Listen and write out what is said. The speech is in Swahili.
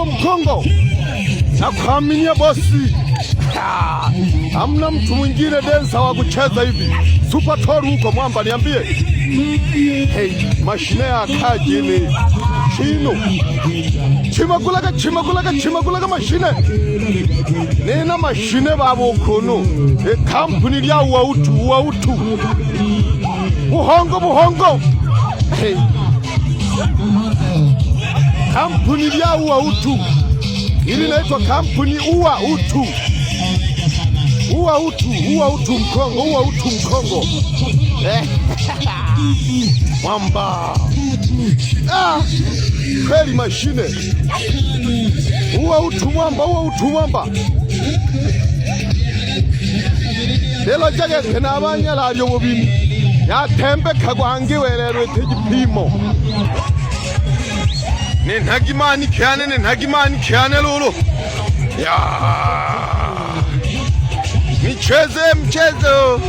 mkongo. Na kuaminia bosi. Hamna mtu mwingine densa wa kucheza hivi. Super Toru huko mwamba niambie. Hey, mashine ya kajini. Chino. Chimagulaga mashine. Nena mashine babo kono. Kampuni ya uautu. Buhongo. Hey. Kampuni ya uautu. Ili naitwa kampuni uautu mkongo. Mwamba. Kweli mashine. Uautu mwamba. Lelo jage kena abanyala byo bubini. Yatembe kagwange werero tegipimo. Ntagimani kyane lolo. Ya. Mchezo.